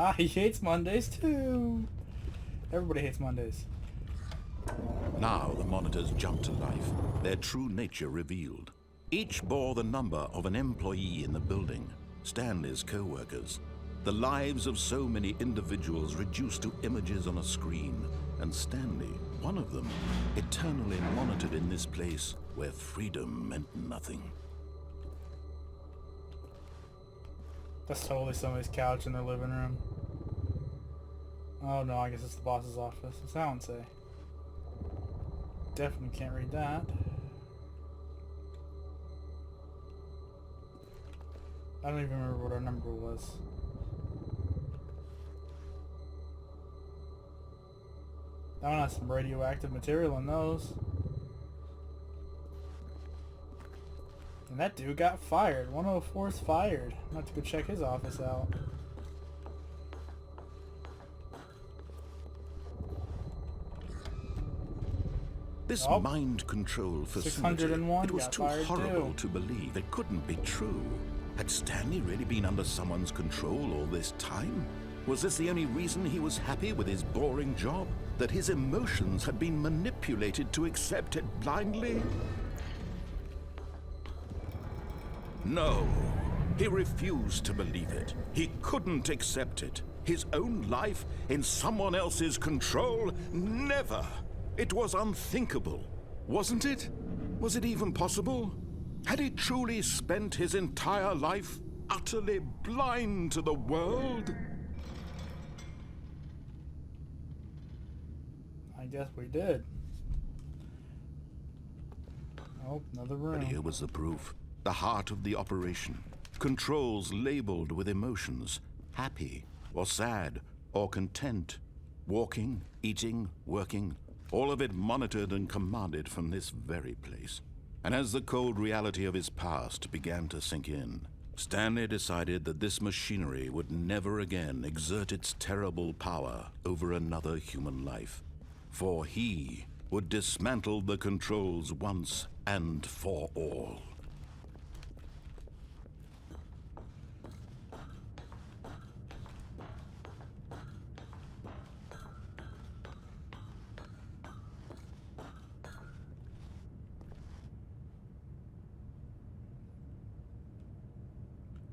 Ah, he hates Mondays too. Everybody hates Mondays. Now the monitors jumped to life, their true nature revealed. Each bore the number of an employee in the building, Stanley's co-workers. The lives of so many individuals reduced to images on a screen, and Stanley, one of them, eternally monitored in this place where freedom meant nothing. That's totally somebody's couch in their living room. Oh no, I guess it's the boss's office. What's that one say? Definitely can't read that. I don't even remember what our number was. That one has some radioactive material in those. And that dude got fired. 104 is fired. I'm going to have to go check his office out. This Oh. mind control facility, 601 it was got too fired horrible too. to believe. It couldn't be true. Had Stanley really been under someone's control all this time? Was this the only reason he was happy with his boring job? That his emotions had been manipulated to accept it blindly? No, he refused to believe it. He couldn't accept it. His own life in someone else's control? Never! It was unthinkable, wasn't it? Was it even possible? Had he truly spent his entire life utterly blind to the world? I guess we did. Oh, another room. But here was the proof. The heart of the operation. Controls labeled with emotions. Happy, or sad, or content. Walking, eating, working. All of it monitored and commanded from this very place. And as the cold reality of his past began to sink in, Stanley decided that this machinery would never again exert its terrible power over another human life. For he would dismantle the controls once and for all.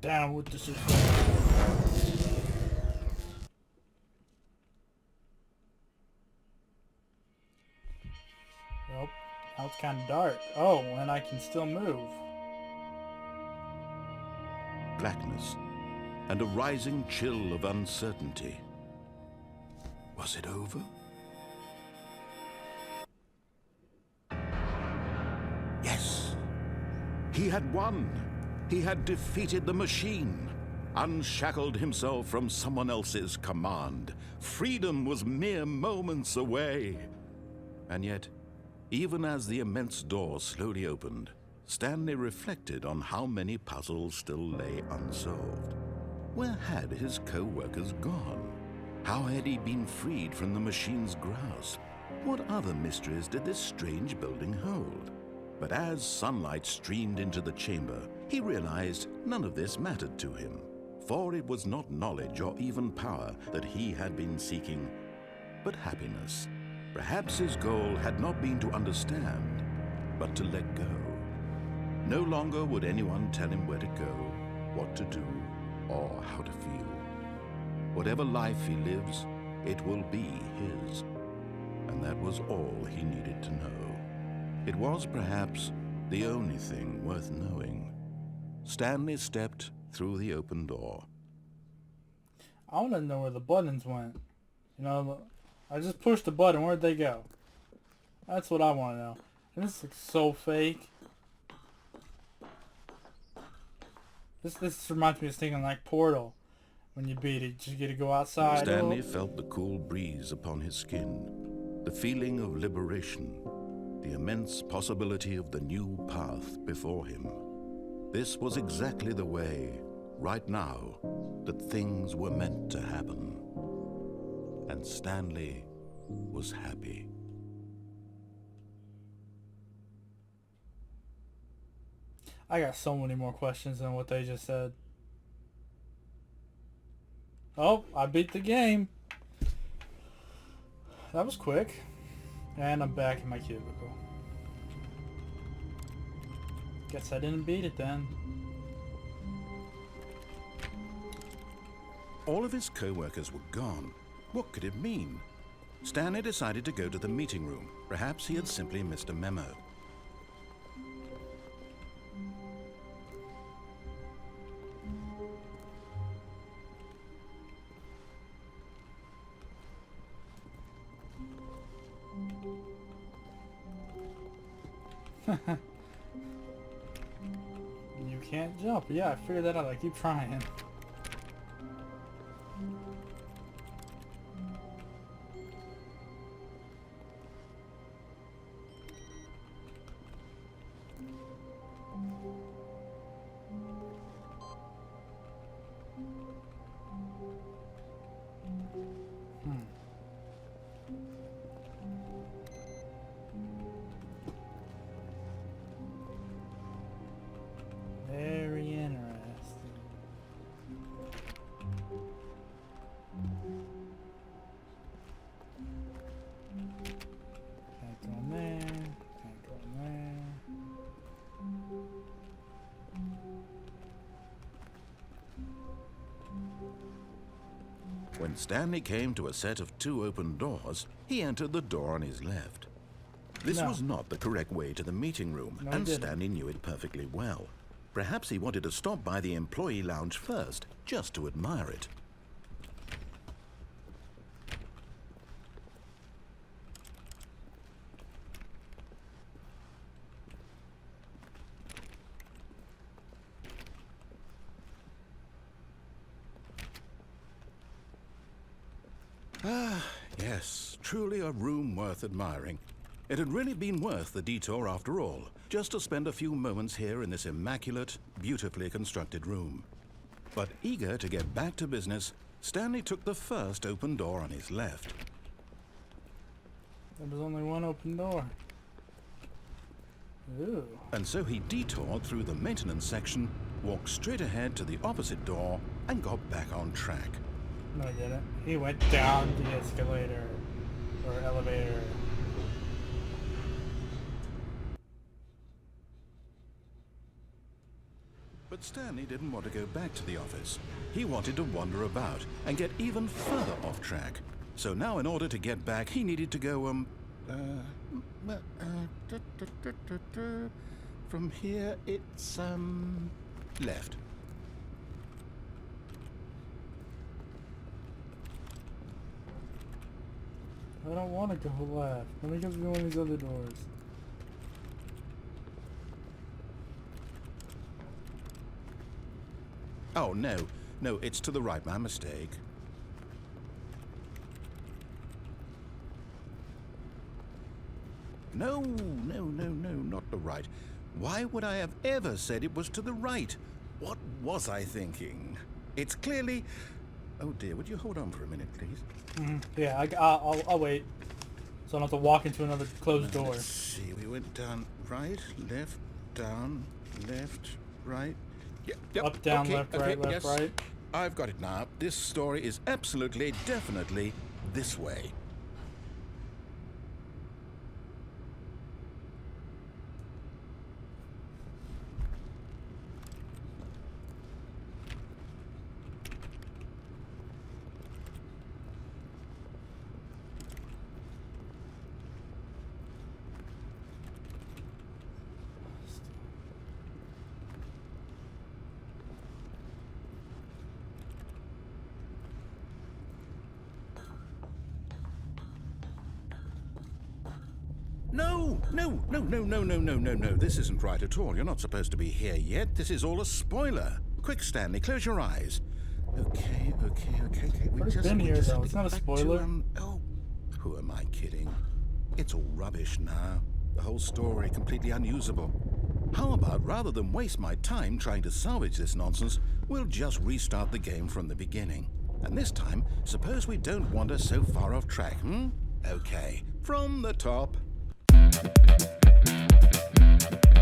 Down with the system. Well, now it's kind of dark. Oh, and I can still move. Blackness and a rising chill of uncertainty. Was it over? Yes. He had won. He had defeated the machine, unshackled himself from someone else's command. Freedom was mere moments away. And yet, even as the immense door slowly opened, Stanley reflected on how many puzzles still lay unsolved. Where had his co-workers gone? How had he been freed from the machine's grasp? What other mysteries did this strange building hold? But as sunlight streamed into the chamber, he realized none of this mattered to him, for it was not knowledge or even power that he had been seeking, but happiness. Perhaps his goal had not been to understand, but to let go. No longer would anyone tell him where to go, what to do, or how to feel. Whatever life he lives, it will be his. And that was all he needed to know. It was perhaps the only thing worth knowing. Stanley stepped through the open door. I want to know where the buttons went. You know, I just pushed the button. Where'd they go? That's what I want to know. And this looks so fake. This reminds me of thinking like Portal. When you beat it, you get to go outside. Stanley felt the cool breeze upon his skin, the feeling of liberation, the immense possibility of the new path before him. This was exactly the way, right now, that things were meant to happen. And Stanley was happy. I got so many more questions than what they just said. Oh, I beat the game. That was quick. And I'm back in my cubicle. Guess I didn't beat it then. All of his co-workers were gone. What could it mean? Stanley decided to go to the meeting room. Perhaps he had simply missed a memo. You can't jump. Yeah, I figured that out. I keep trying. Very interesting. Can't go in there. Can't go in there. When Stanley came to a set of 2 open doors, he entered the door on his left. This No. was not the correct way to the meeting room, No, he and didn't. Stanley knew it perfectly well. Perhaps he wanted to stop by the employee lounge first, just to admire it. Ah, yes, truly a room worth admiring. It had really been worth the detour after all, just to spend a few moments here in this immaculate, beautifully constructed room. But eager to get back to business, Stanley took the first open door on his left. There was only one open door. Ooh. And so he detoured through the maintenance section, walked straight ahead to the opposite door, and got back on track. No, he didn't. He went down the escalator. Or elevator. But Stanley didn't want to go back to the office. He wanted to wander about and get even further off track. So now in order to get back, he needed to go, from here it's, left. I don't want to go left. Let me go through one of these other doors. Oh, no, it's to the right, my mistake. No, not the right. Why would I have ever said it was to the right? What was I thinking? It's clearly... Oh dear, would you hold on for a minute, please? Yeah, I'll wait. So I don't have to walk into another closed door. Let's see, we went down, right, left, down, left, right. Yep. Up, down, okay, left, okay, right, left, yes. right. I've got it now. This story is absolutely, definitely this way. No. This isn't right at all. You're not supposed to be here yet. This is all a spoiler. Quick, Stanley, close your eyes. Okay. We've been here, though. It's not a spoiler. Who am I kidding? It's all rubbish now. The whole story completely unusable. How about, rather than waste my time trying to salvage this nonsense, we'll just restart the game from the beginning. And this time, suppose we don't wander so far off track, Okay, from the top.